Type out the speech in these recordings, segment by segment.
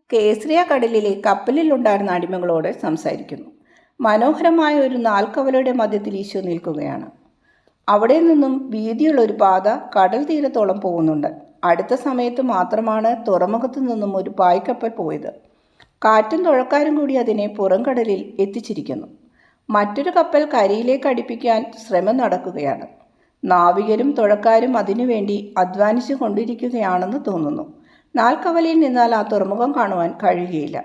Caesarea കടലിലെ കപ്പലിലുണ്ടായിരുന്ന അടിമകളോട് സംസാരിക്കുന്നു. മനോഹരമായ ഒരു നാൽക്കവലയുടെ മധ്യത്തിൽ ഈശോ നിൽക്കുകയാണ്. അവിടെ നിന്നും വീതിയുള്ള ഒരു പാത കടൽ തീരത്തോളം പോകുന്നുണ്ട്. അടുത്ത സമയത്ത് മാത്രമാണ് തുറമുഖത്തു നിന്നും ഒരു പായ്ക്കപ്പൽ പോയത്. കാറ്റും തുഴക്കാരും കൂടി അതിനെ പുറംകടലിൽ എത്തിച്ചിരിക്കുന്നു. മറ്റൊരു കപ്പൽ കരയിലേക്ക് അടുപ്പിക്കാൻ ശ്രമം നടക്കുകയാണ്. നാവികരും തുഴക്കാരും അതിനുവേണ്ടി അധ്വാനിച്ചു കൊണ്ടിരിക്കുകയാണെന്ന് തോന്നുന്നു. നാൽക്കവലയിൽ നിന്നാൽ ആ തുറമുഖം കാണുവാൻ കഴിയുകയില്ല.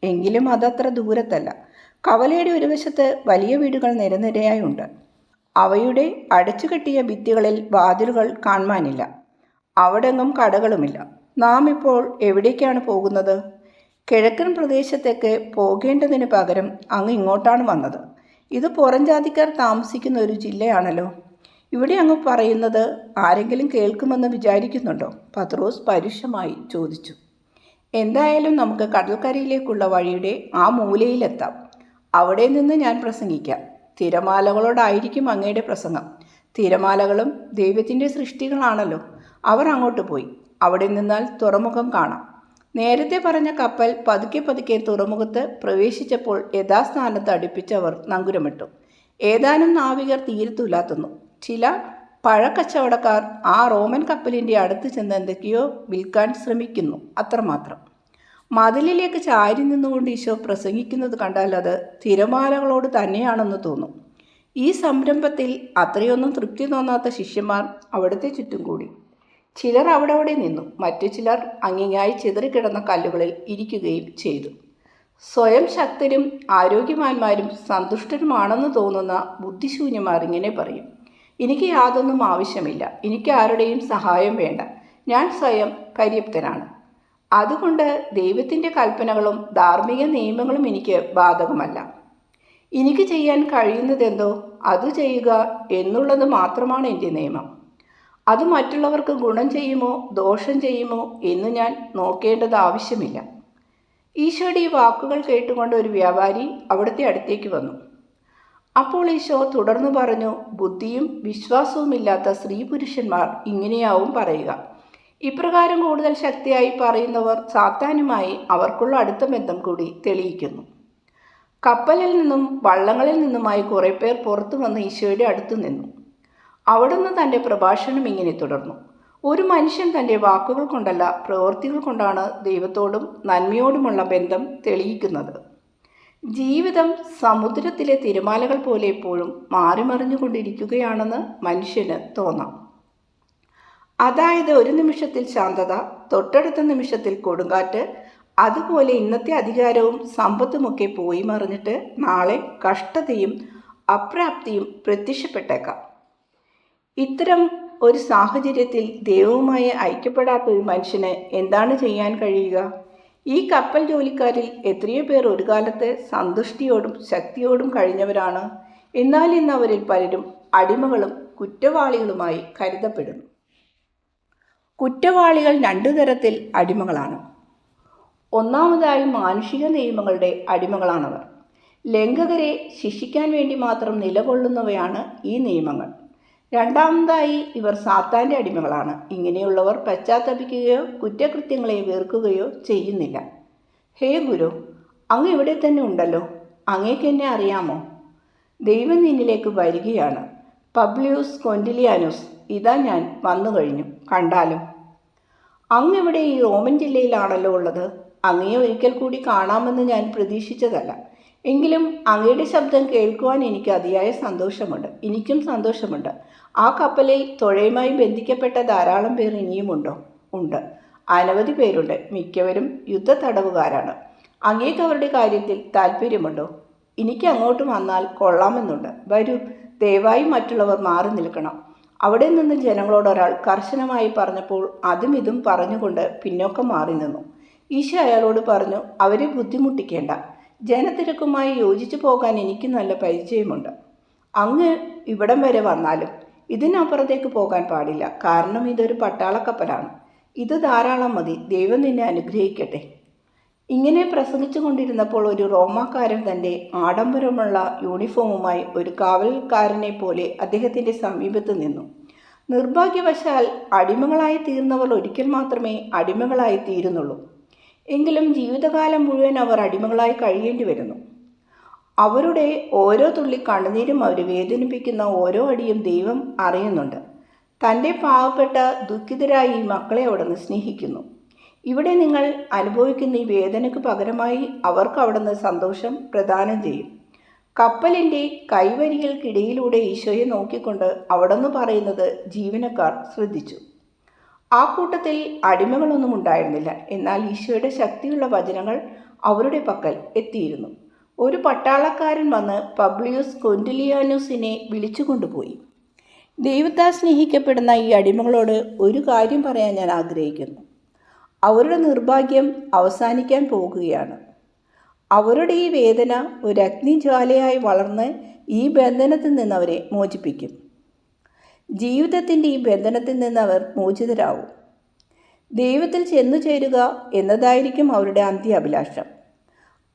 എങ്കിലും അതത്ര ദൂരത്തല്ല. കവലയുടെ ഒരു വശത്ത് വലിയ വീടുകൾ നിരനിരയായി ഉണ്ട്. അവയുടെ അടച്ചുകെട്ടിയ ഭിത്തികളിൽ വാതിലുകൾ കാണുവാനില്ല. അവിടെങ്ങും കടകളുമില്ല. നാം ഇപ്പോൾ എവിടേക്കാണ് പോകുന്നത്? കിഴക്കൻ പ്രദേശത്തേക്ക് പോകേണ്ടതിന് പകരം അങ്ങ് ഇങ്ങോട്ടാണ് വന്നത്. ഇത് പുറം ജാതിക്കാർ താമസിക്കുന്ന ഒരു ജില്ലയാണല്ലോ. ഇവിടെ അങ്ങ് പറയുന്നത് ആരെങ്കിലും കേൾക്കുമെന്ന് വിചാരിക്കുന്നുണ്ടോ? പത്രോസ് പരുഷമായി ചോദിച്ചു. എന്തായാലും നമുക്ക് കടൽക്കരയിലേക്കുള്ള വഴിയുടെ ആ മൂലയിലെത്താം. അവിടെ നിന്ന് ഞാൻ പ്രസംഗിക്കാം. തിരമാലകളോടായിരിക്കും അങ്ങയുടെ പ്രസംഗം. തിരമാലകളും ദൈവത്തിൻ്റെ സൃഷ്ടികളാണല്ലോ. അവർ അങ്ങോട്ട് പോയി. അവിടെ നിന്നാൽ തുറമുഖം കാണാം. നേരത്തെ പറഞ്ഞ കപ്പൽ പതുക്കെ പതുക്കെ തുറമുഖത്ത് പ്രവേശിച്ചപ്പോൾ യഥാസ്ഥാനത്ത് അടുപ്പിച്ചവർ നങ്കുരമിട്ടു. ഏതാനും നാവികർ തീരത്തുലാത്തുന്നു. ചില പഴക്കച്ചവടക്കാർ ആ റോമൻ കപ്പലിൻ്റെ അടുത്ത് ചെന്ന് എന്തൊക്കെയോ വിൽക്കാൻ ശ്രമിക്കുന്നു. അത്രമാത്രം. മതിലിലേക്ക് ചാരി നിന്നുകൊണ്ട് ഈശോ പ്രസംഗിക്കുന്നത് കണ്ടാൽ അത് തിരമാലകളോട് തന്നെയാണെന്ന് തോന്നും. ഈ സംരംഭത്തിൽ അത്രയൊന്നും തൃപ്തി തോന്നാത്ത ശിഷ്യന്മാർ അവിടുത്തെ ചുറ്റും കൂടി. ചിലർ അവിടെ നിന്നു. മറ്റു ചിലർ അങ്ങിങ്ങായി ചിതറിക്കിടന്ന കല്ലുകളിൽ ഇരിക്കുകയും ചെയ്തു. സ്വയം ശക്തരും ആരോഗ്യവാന്മാരും സന്തുഷ്ടരുമാണെന്ന് തോന്നുന്ന ബുദ്ധിശൂന്യന്മാർ ഇങ്ങനെ പറയും: എനിക്ക് യാതൊന്നും ആവശ്യമില്ല, എനിക്ക് ആരുടെയും സഹായം വേണ്ട, ഞാൻ സ്വയം പര്യാപ്തനാണ്. അതുകൊണ്ട് ദൈവത്തിൻ്റെ കൽപ്പനകളും ധാർമ്മിക നിയമങ്ങളും എനിക്ക് ബാധകമല്ല. എനിക്ക് ചെയ്യാൻ കഴിയുന്നതെന്തോ അത് ചെയ്യുക എന്നുള്ളത് മാത്രമാണ് എൻ്റെ നിയമം. അത് മറ്റുള്ളവർക്ക് ഗുണം ചെയ്യുമോ ദോഷം ചെയ്യുമോ എന്ന് ഞാൻ നോക്കേണ്ടത് ആവശ്യമില്ല. ഈശോയുടെ ഈ വാക്കുകൾ കേട്ടുകൊണ്ട് ഒരു വ്യാപാരി അവിടുത്തെ അടുത്തേക്ക് വന്നു. അപ്പോൾ ഈശോ തുടർന്നു പറഞ്ഞു: ബുദ്ധിയും വിശ്വാസവുമില്ലാത്ത സ്ത്രീ പുരുഷന്മാർ ഇങ്ങനെയാവും പറയുക. ഇപ്രകാരം കൂടുതൽ ശക്തിയായി പറയുന്നവർ സാത്താനുമായി അവർക്കുള്ള അടുത്ത ബന്ധം കൂടി തെളിയിക്കുന്നു. കപ്പലിൽ നിന്നും വള്ളങ്ങളിൽ നിന്നുമായി കുറേ പേർ പുറത്തു വന്ന് ഈശോയുടെ അടുത്തു നിന്നു. അവിടുന്ന് തൻ്റെ പ്രഭാഷണം ഇങ്ങനെ തുടർന്നു: ഒരു മനുഷ്യൻ തൻ്റെ വാക്കുകൾ കൊണ്ടല്ല പ്രവൃത്തികൾ കൊണ്ടാണ് ദൈവത്തോടും നന്മയോടുമുള്ള ബന്ധം തെളിയിക്കുന്നത്. ജീവിതം സമുദ്രത്തിലെ തിരമാലകൾ പോലെ എപ്പോഴും മാറിമറിഞ്ഞുകൊണ്ടിരിക്കുകയാണെന്ന് മനുഷ്യന് തോന്നാം. അതായത് ഒരു നിമിഷത്തിൽ ശാന്തത, തൊട്ടടുത്ത നിമിഷത്തിൽ കൊടുങ്കാറ്റ്. അതുപോലെ ഇന്നത്തെ അധികാരവും സമ്പത്തുമൊക്കെ പോയി മറിഞ്ഞിട്ട് നാളെ കഷ്ടതയും അപ്രാപ്തിയും പ്രത്യക്ഷപ്പെട്ടേക്കാം. ഇത്തരം ഒരു സാഹചര്യത്തിൽ ദൈവവുമായി ഐക്യപ്പെടാത്ത ഒരു മനുഷ്യന് എന്താണ് ചെയ്യാൻ കഴിയുക? ഈ കപ്പൽ ജോലിക്കാരിൽ എത്രയോ പേർ ഒരു കാലത്ത് സന്തുഷ്ടിയോടും ശക്തിയോടും കഴിഞ്ഞവരാണ്. എന്നാൽ ഇന്ന് അവരിൽ പലരും അടിമകളും കുറ്റവാളികളുമായി കരുതപ്പെടുന്നു. കുറ്റവാളികൾ രണ്ടു തരത്തിൽ അടിമകളാണ്. ഒന്നാമതായി മാനുഷിക നിയമങ്ങളുടെ അടിമകളാണവർ. ലംഘകരെ ശിക്ഷിക്കാൻ വേണ്ടി മാത്രം നിലകൊള്ളുന്നവയാണ് ഈ നിയമങ്ങൾ. രണ്ടാമതായി ഇവർ സാത്താൻ്റെ അടിമകളാണ്. ഇങ്ങനെയുള്ളവർ പശ്ചാത്തപിക്കുകയോ കുറ്റകൃത്യങ്ങളെ വെറുക്കുകയോ ചെയ്യുന്നില്ല. ഹേ ഗുരു, അങ്ങ് ഇവിടെ തന്നെ ഉണ്ടല്ലോ. അങ്ങേക്ക് എന്നെ അറിയാമോ? ദൈവം നിന്നിലേക്ക് വരികയാണ്. പബ്ലിയൂസ് കൊന്റിലിയാനോസ്, ഇതാ ഞാൻ വന്നു കഴിഞ്ഞു, കണ്ടാലും. അങ്ങിവിടെ ഈ റോമൻ ജില്ലയിലാണല്ലോ ഉള്ളത്. അങ്ങയെ ഒരിക്കൽ കൂടി കാണാമെന്ന് ഞാൻ പ്രതീക്ഷിച്ചതല്ല. എങ്കിലും അങ്ങയുടെ ശബ്ദം കേൾക്കുവാൻ എനിക്ക് അതിയായ സന്തോഷമുണ്ട്. എനിക്കും സന്തോഷമുണ്ട്. ആ കപ്പലിൽ തുഴയുമായി ബന്ധിക്കപ്പെട്ട ധാരാളം പേർ ഇനിയുമുണ്ടോ? ഉണ്ട്, അനവധി പേരുണ്ട്. മിക്കവരും യുദ്ധ തടവുകാരാണ്. അങ്ങേക്ക് അവരുടെ കാര്യത്തിൽ താല്പര്യമുണ്ടോ? എനിക്ക് അങ്ങോട്ട് വന്നാൽ കൊള്ളാമെന്നുണ്ട്. വരൂ, ദയവായി മറ്റുള്ളവർ മാറി നിൽക്കണം. അവിടെ നിന്ന് ജനങ്ങളോട് ഒരാൾ കർശനമായി പറഞ്ഞപ്പോൾ അതും ഇതും പറഞ്ഞുകൊണ്ട് പിന്നോക്കം മാറി നിന്നു. ഈശോ അയാളോട് പറഞ്ഞു: അവരെ ബുദ്ധിമുട്ടിക്കേണ്ട. ജനത്തിരക്കുമായി യോജിച്ചു പോകാൻ എനിക്ക് നല്ല പരിചയമുണ്ട്. അങ്ങ് ഇവിടം വരെ വന്നാലും ഇതിനപ്പുറത്തേക്ക് പോകാൻ പാടില്ല. കാരണം ഇതൊരു പട്ടാളക്കപ്പലാണ്. ഇത് ധാരാളം മതി. ദൈവം നിന്നെ അനുഗ്രഹിക്കട്ടെ. ഇങ്ങനെ പ്രസംഗിച്ചു കൊണ്ടിരുന്നപ്പോൾ ഒരു റോമാക്കാരൻ തൻ്റെ ആഡംബരമുള്ള യൂണിഫോമുമായി ഒരു കാവൽക്കാരനെ പോലെ അദ്ദേഹത്തിൻ്റെ സമീപത്ത് നിന്നു. നിർഭാഗ്യവശാൽ അടിമകളായി തീർന്നവർ ഒരിക്കൽ മാത്രമേ അടിമകളായി തീരുന്നുള്ളൂ. എങ്കിലും ജീവിതകാലം മുഴുവൻ അവർ അടിമകളായി കഴിയേണ്ടി വരുന്നു. അവരുടെ ഓരോ തുള്ളി കണ്ണുനീരും അവരെ വേദനിപ്പിക്കുന്ന ഓരോ അടിയും ദൈവം അറിയുന്നുണ്ട്. തൻ്റെ പാവപ്പെട്ട ദുഃഖിതരായി ഈ മക്കളെ അവിടുന്ന് സ്നേഹിക്കുന്നു. ഇവിടെ നിങ്ങൾ അനുഭവിക്കുന്ന ഈ വേദനയ്ക്ക് പകരമായി അവർക്ക് അവിടുന്ന് സന്തോഷം പ്രദാനം ചെയ്യും. കപ്പലിൻ്റെ കൈവരികൾക്കിടയിലൂടെ ഈശോയെ നോക്കിക്കൊണ്ട് അവിടുന്ന് പറയുന്നത് ജീവനക്കാർ ശ്രദ്ധിച്ചു. ആ കൂട്ടത്തിൽ അടിമകളൊന്നും ഉണ്ടായിരുന്നില്ല. എന്നാൽ ഈശോയുടെ ശക്തിയുള്ള വചനങ്ങൾ അവരുടെ പക്കൽ എത്തിയിരുന്നു. ഒരു പട്ടാളക്കാരൻ വന്ന് പബ്ലിയൂസ് കൊന്റിലിയാനുസിനെ വിളിച്ചു കൊണ്ടുപോയി. ദൈവത്താൽ സ്നേഹിക്കപ്പെടുന്ന ഈ അടിമകളോട് ഒരു കാര്യം പറയാൻ ഞാൻ ആഗ്രഹിക്കുന്നു. അവരുടെ നിർഭാഗ്യം അവസാനിക്കാൻ പോകുകയാണ്. അവരുടെ ഈ വേദന ഒരു അഗ്നിജ്വാലയായി വളർന്ന് ഈ ബന്ധനത്തിൽ നിന്ന് അവരെ മോചിപ്പിക്കും. ജീവിതത്തിൻ്റെ ഈ ബന്ധനത്തിൽ നിന്ന് അവർ മോചിതരാവും. ദൈവത്തിൽ ചെന്നു ചേരുക എന്നതായിരിക്കും അവരുടെ അന്ത്യാഭിലാഷം.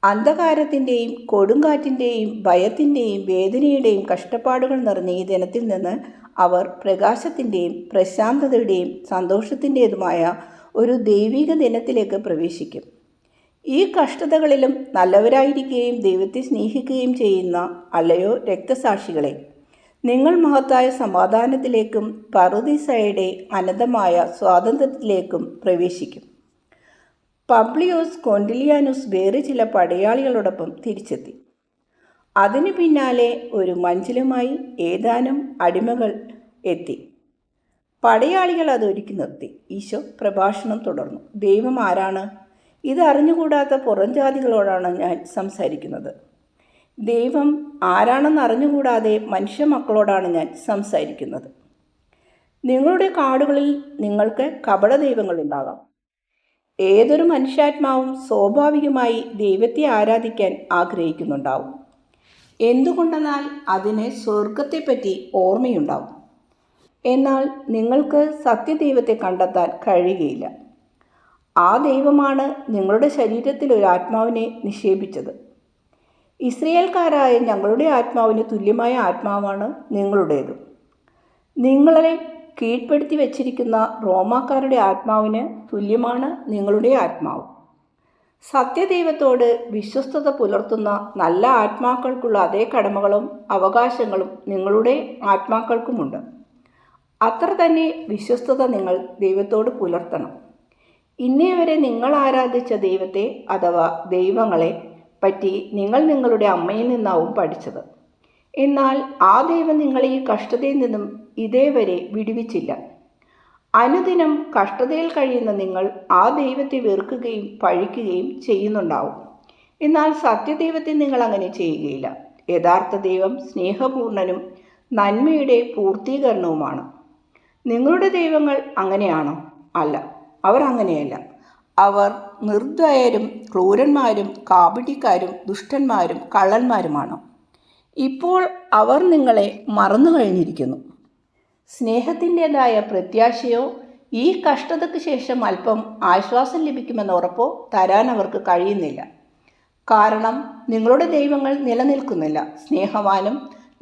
അന്ധകാരത്തിൻ്റെയും കൊടുങ്കാറ്റിൻ്റെയും ഭയത്തിൻ്റെയും വേദനയുടെയും കഷ്ടപ്പാടുകൾ നിറഞ്ഞ ഈ ദിനത്തിൽ നിന്ന് അവർ പ്രകാശത്തിൻ്റെയും പ്രശാന്തതയുടെയും സന്തോഷത്തിൻ്റേതുമായ ഒരു ദൈവിക ദിനത്തിലേക്ക് പ്രവേശിക്കും. ഈ കഷ്ടതകളിലും നല്ലവരായിരിക്കുകയും ദൈവത്തെ സ്നേഹിക്കുകയും ചെയ്യുന്ന അല്ലയോ രക്തസാക്ഷികളെ, നിങ്ങൾ മഹത്തായ സമാധാനത്തിലേക്കും പറുദീസയുടെ അനന്തമായ സ്വാതന്ത്ര്യത്തിലേക്കും പ്രവേശിക്കും. പബ്ലിയോസ് കൊന്റിലിയാനുസ് വേറെ ചില പടയാളികളോടൊപ്പം തിരിച്ചെത്തി. അതിനു പിന്നാലെ ഒരു മഞ്ചലുമായി ഏതാനും അടിമകൾ എത്തി. പടയാളികൾ അത് ഒരുക്കി നിർത്തി. ഈശോ പ്രഭാഷണം തുടർന്നു. ദൈവം ആരാണ്? ഇത് അറിഞ്ഞുകൂടാത്ത പുറംജാതികളോടാണ് ഞാൻ സംസാരിക്കുന്നത്. ദൈവം ആരാണെന്ന് അറിഞ്ഞുകൂടാതെ മനുഷ്യ മക്കളോടാണ് ഞാൻ സംസാരിക്കുന്നത്. നിങ്ങളുടെ കാടുകളിൽ നിങ്ങൾക്ക് കപട ദൈവങ്ങളുണ്ടാകാം. ഏതൊരു മനുഷ്യാത്മാവും സ്വാഭാവികമായി ദൈവത്തെ ആരാധിക്കാൻ ആഗ്രഹിക്കുന്നുണ്ടാവും. എന്തുകൊണ്ടെന്നാൽ അതിന് സ്വർഗത്തെപ്പറ്റി ഓർമ്മയുണ്ടാവും. എന്നാൽ നിങ്ങൾക്ക് സത്യദൈവത്തെ കണ്ടെത്താൻ കഴിയുകയില്ല. ആ ദൈവമാണ് നിങ്ങളുടെ ശരീരത്തിൽ ഒരു ആത്മാവിനെ നിക്ഷേപിച്ചത്. ഇസ്രയേൽക്കാരായ ഞങ്ങളുടെ ആത്മാവിന് തുല്യമായ ആത്മാവാണ് നിങ്ങളുടേത്. നിങ്ങളെ കീഴ്പ്പെടുത്തി വച്ചിരിക്കുന്ന റോമാക്കാരുടെ ആത്മാവിന് തുല്യമാണ് നിങ്ങളുടെ ആത്മാവ്. സത്യദൈവത്തോട് വിശ്വസ്തത പുലർത്തുന്ന നല്ല ആത്മാക്കൾക്കുള്ള അതേ കടമകളും അവകാശങ്ങളും നിങ്ങളുടെ ആത്മാക്കൾക്കുമുണ്ട്. അത്ര തന്നെ വിശ്വസ്തത നിങ്ങൾ ദൈവത്തോട് പുലർത്തണം. ഇന്നേ വരെ നിങ്ങൾ ആരാധിച്ച ദൈവത്തെ അഥവാ ദൈവങ്ങളെ പറ്റി നിങ്ങൾ നിങ്ങളുടെ അമ്മയിൽ നിന്നാവും പഠിച്ചത്. എന്നാൽ ആ ദൈവം നിങ്ങളെ ഈ കഷ്ടതയിൽ നിന്നും ഇതേവരെ വിടുവിച്ചില്ല. അനുദിനം കഷ്ടതയിൽ കഴിയുന്ന നിങ്ങൾ ആ ദൈവത്തെ വെറുക്കുകയും പഴിക്കുകയും ചെയ്യുന്നുണ്ടാവും. എന്നാൽ സത്യദൈവത്തെ നിങ്ങൾ അങ്ങനെ ചെയ്യുകയില്ല. യഥാർത്ഥ ദൈവം സ്നേഹപൂർണനും നന്മയുടെ പൂർത്തീകരണവുമാണ്. നിങ്ങളുടെ ദൈവങ്ങൾ അങ്ങനെയാണോ? അല്ല, അവർ അങ്ങനെയല്ല. അവർ നിർദയരും ക്രൂരന്മാരും കാപട്യക്കാരും ദുഷ്ടന്മാരും കള്ളന്മാരുമാണ്. ഇപ്പോൾ അവർ നിങ്ങളെ മറന്നു കഴിഞ്ഞിരിക്കുന്നു. സ്നേഹത്തിൻ്റെതായ പ്രത്യാശയോ ഈ കഷ്ടതയ്ക്ക് ശേഷം അല്പം ആശ്വാസം ലഭിക്കുമെന്ന ഉറപ്പോ തരാൻ അവർക്ക് കഴിയുന്നില്ല. കാരണം നിങ്ങളുടെ ദൈവങ്ങൾ നിലനിൽക്കുന്നില്ല. സ്നേഹവാനും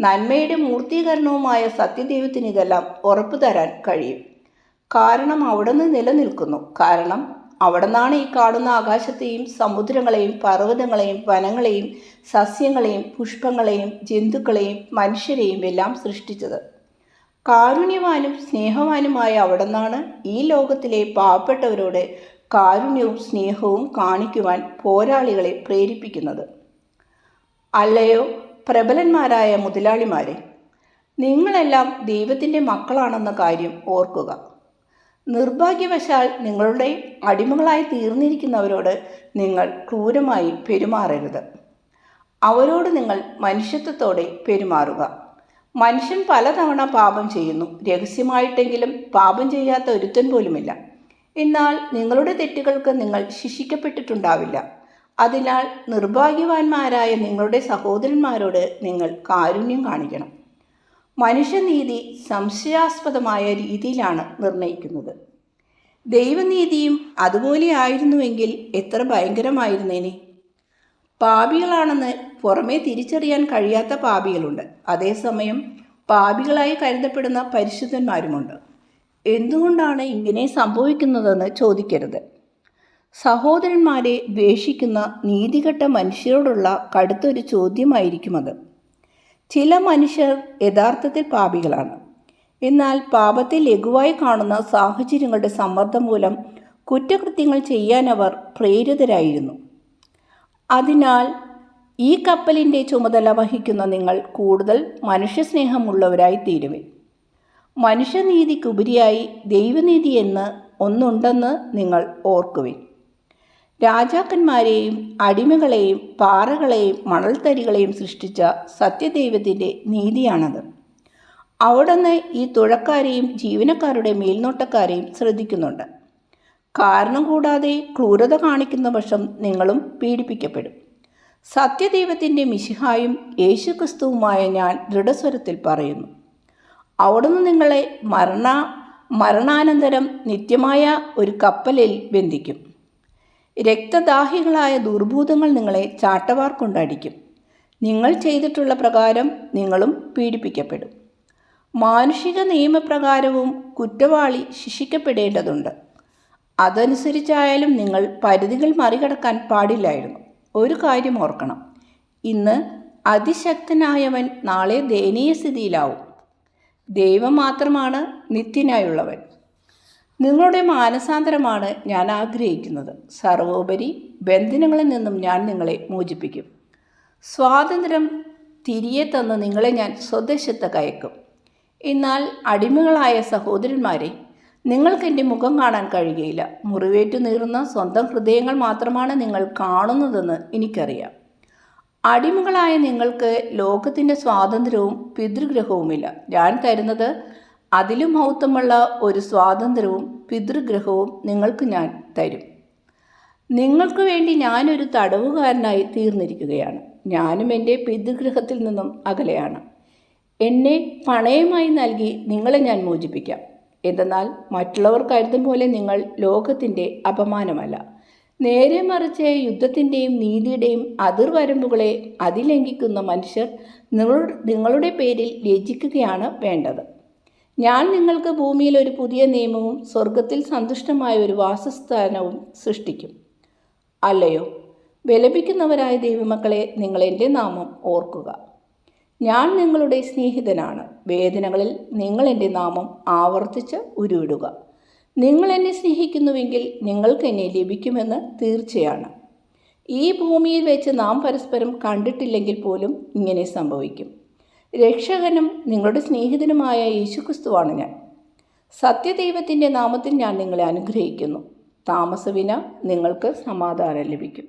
നന്മയുടെ മൂർത്തീകരണവുമായ സത്യദൈവത്തിന് ഇതെല്ലാം ഉറപ്പു തരാൻ കഴിയും. കാരണം അവിടുന്ന് നിലനിൽക്കുന്നു. കാരണം അവിടുന്നാണ് ഈ കാണുന്ന ആകാശത്തെയും സമുദ്രങ്ങളെയും പർവ്വതങ്ങളെയും വനങ്ങളെയും സസ്യങ്ങളെയും പുഷ്പങ്ങളെയും ജന്തുക്കളെയും മനുഷ്യരെയും എല്ലാം സൃഷ്ടിച്ചത്. കാരുണ്യവാനും സ്നേഹവാനുമായ അവിടുന്നാണ് ഈ ലോകത്തിലെ പാവപ്പെട്ടവരോട് കാരുണ്യവും സ്നേഹവും കാണിക്കുവാൻ പോരാളികളെ പ്രേരിപ്പിക്കുന്നത്. അല്ലയോ പ്രബലന്മാരായ മുതലാളിമാരെ, നിങ്ങളെല്ലാം ദൈവത്തിൻ്റെ മക്കളാണെന്ന കാര്യം ഓർക്കുക. നിർഭാഗ്യവശാൽ നിങ്ങളുടെ അടിമകളായി തീർന്നിരിക്കുന്നവരോട് നിങ്ങൾ ക്രൂരമായി പെരുമാറരുത്. അവരോട് നിങ്ങൾ മനുഷ്യത്വത്തോടെ പെരുമാറുക. മനുഷ്യൻ പലതവണ പാപം ചെയ്യുന്നു. രഹസ്യമായിട്ടെങ്കിലും പാപം ചെയ്യാത്ത ഒരുത്തൻ പോലുമില്ല. എന്നാൽ നിങ്ങളുടെ തെറ്റുകൾക്ക് നിങ്ങൾ ശിക്ഷിക്കപ്പെട്ടിട്ടുണ്ടാവില്ല. അതിനാൽ നിർഭാഗ്യവാന്മാരായ നിങ്ങളുടെ സഹോദരന്മാരോട് നിങ്ങൾ കാരുണ്യം കാണിക്കണം. മനുഷ്യനീതി സംശയാസ്പദമായ രീതിയിലാണ് നിർണയിക്കുന്നത്. ദൈവനീതിയും അതുപോലെ ആയിരുന്നുവെങ്കിൽ എത്ര ഭയങ്കരമായിരുന്നേനെ. പാപികളാണെന്ന് പുറമേ തിരിച്ചറിയാൻ കഴിയാത്ത പാപികളുണ്ട്. അതേസമയം പാപികളായി കരുതപ്പെടുന്ന പരിശുദ്ധന്മാരുമുണ്ട്. എന്തുകൊണ്ടാണ് ഇങ്ങനെ സംഭവിക്കുന്നതെന്ന് ചോദിക്കരുത്. സഹോദരന്മാരെ ദ്വേഷിക്കുന്ന നീതികെട്ട മനുഷ്യരോടുള്ള കടുത്തൊരു ചോദ്യമായിരിക്കും അത്. ചില മനുഷ്യർ യഥാർത്ഥത്തിൽ പാപികളാണ്. എന്നാൽ പാപത്തെ ലഘുവായി കാണുന്ന സാഹചര്യങ്ങളുടെ സമ്മർദ്ദം മൂലം കുറ്റകൃത്യങ്ങൾ ചെയ്യാൻ അവർ പ്രേരിതരായിരുന്നു. അതിനാൽ ഈ കപ്പലിൻ്റെ ചുമതല വഹിക്കുന്ന നിങ്ങൾ കൂടുതൽ മനുഷ്യസ്നേഹമുള്ളവരായി തീരുവിൻ. മനുഷ്യനീതിക്കുപരിയായി ദൈവനീതി എന്ന് ഒന്നുണ്ടെന്ന് നിങ്ങൾ ഓർക്കുവിൻ. രാജാക്കന്മാരെയും അടിമകളെയും പാറകളെയും മണൽത്തരികളെയും സൃഷ്ടിച്ച സത്യദൈവത്തിൻ്റെ നീതിയാണത്. അവിടുന്ന് ഈ തുഴക്കാരെയും ജീവനക്കാരുടെ മേൽനോട്ടക്കാരെയും ശ്രദ്ധിക്കുന്നുണ്ട്. കാരണം കൂടാതെ ക്രൂരത കാണിക്കുന്ന പക്ഷം നിങ്ങളും പീഡിപ്പിക്കപ്പെടും. സത്യദൈവത്തിൻ്റെ മിശിഹായും യേശുക്രിസ്തുവുമായ ഞാൻ ദൃഢസ്വരത്തിൽ പറയുന്നു, അവിടുന്ന് നിങ്ങളെ മരണാനന്തരം നിത്യമായ ഒരു കപ്പലിൽ ബന്ധിക്കും. രക്തദാഹികളായ ദുർഭൂതങ്ങൾ നിങ്ങളെ ചാട്ടവാർ കൊണ്ടടിക്കും. നിങ്ങൾ ചെയ്തിട്ടുള്ള പ്രകാരം നിങ്ങളും പീഡിപ്പിക്കപ്പെടും. മാനുഷിക നിയമപ്രകാരവും കുറ്റവാളി ശിക്ഷിക്കപ്പെടേണ്ടതുണ്ട്. അതനുസരിച്ചായാലും നിങ്ങൾ പരിധികൾ മറികടക്കാൻ പാടില്ലായിരുന്നു. ഒരു കാര്യം ഓർക്കണം, ഇന്ന് അതിശക്തനായവൻ നാളെ ദയനീയ സ്ഥിതിയിലാവും. ദൈവം മാത്രമാണ് നിത്യനായുള്ളവൻ. നിങ്ങളുടെ മാനസാന്തരമാണ് ഞാൻ ആഗ്രഹിക്കുന്നത്. സർവോപരി ബന്ധനങ്ങളിൽ നിന്നും ഞാൻ നിങ്ങളെ മോചിപ്പിക്കും. സ്വാതന്ത്ര്യം തിരികെ തന്ന് നിങ്ങളെ ഞാൻ സ്വദേശത്ത് കയക്കും. എന്നാൽ അടിമകളായ സഹോദരന്മാരെ, നിങ്ങൾക്ക് എൻ്റെ മുഖം കാണാൻ കഴിയുകയില്ല. മുറിവേറ്റു നീറുന്ന സ്വന്തം ഹൃദയങ്ങൾ മാത്രമാണ് നിങ്ങൾ കാണുന്നതെന്ന് എനിക്കറിയാം. അടിമകളായ നിങ്ങൾക്ക് ലോകത്തിൻ്റെ സ്വാതന്ത്ര്യവും പിതൃഗ്രഹവുമില്ല. ഞാൻ തരുന്നത് അതിലും മഹത്വമുള്ള ഒരു സ്വാതന്ത്ര്യവും പിതൃഗ്രഹവും നിങ്ങൾക്ക് ഞാൻ തരും. നിങ്ങൾക്ക് വേണ്ടി ഞാനൊരു തടവുകാരനായി തീർന്നിരിക്കുകയാണ്. ഞാനും എൻ്റെ പിതൃഗ്രഹത്തിൽ നിന്നും അകലെയാണ്. എന്നെ പണയമായി നൽകി നിങ്ങളെ ഞാൻ മോചിപ്പിക്കാം. എന്തെന്നാൽ മറ്റുള്ളവർ കരുതും പോലെ നിങ്ങൾ ലോകത്തിൻ്റെ അപമാനമല്ല. നേരെ മറിച്ച് യുദ്ധത്തിൻ്റെയും നീതിയുടെയും അതിർവരമ്പുകളെ അതിലംഘിക്കുന്ന മനുഷ്യർ നിങ്ങളുടെ പേരിൽ ലജ്ജിക്കുകയാണ് വേണ്ടത്. ഞാൻ നിങ്ങൾക്ക് ഭൂമിയിൽ ഒരു പുതിയ നിയമവും സ്വർഗത്തിൽ സന്തുഷ്ടമായ ഒരു വാസസ്ഥാനവും സൃഷ്ടിക്കും. അല്ലയോ വിലപിക്കുന്നവരായ ദൈവമക്കളെ, നിങ്ങൾ എൻ്റെ നാമം ഓർക്കുക. ഞാൻ നിങ്ങളുടെ സ്നേഹിതനാണ്. വേദനകളിൽ നിങ്ങൾ എൻ്റെ നാമം ആവർത്തിച്ച് ഉരുവിടുക. നിങ്ങൾ എന്നെ സ്നേഹിക്കുന്നുവെങ്കിൽ നിങ്ങൾക്ക് എന്നെ ലഭിക്കുമെന്ന് തീർച്ചയാണ്. ഈ ഭൂമിയിൽ വെച്ച് നാം പരസ്പരം കണ്ടിട്ടില്ലെങ്കിൽ പോലും ഇങ്ങനെ സംഭവിക്കും. രക്ഷകനും നിങ്ങളുടെ സ്നേഹിതനുമായ യേശുക്രിസ്തുവാണ് ഞാൻ. സത്യദൈവത്തിൻ്റെ നാമത്തിൽ ഞാൻ നിങ്ങളെ അനുഗ്രഹിക്കുന്നു. താമസവിന നിങ്ങൾക്ക് സമാധാനം ലഭിക്കും.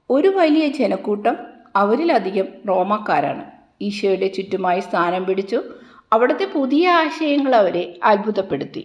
ഒരു വലിയ ജനക്കൂട്ടം, അവരിലധികം റോമാക്കാരാണ്, ഈശോയുടെ ചുറ്റുമായി സ്ഥാനം പിടിച്ചു. അവിടുത്തെ പുതിയ ആശയങ്ങൾ അവരെ അത്ഭുതപ്പെടുത്തി.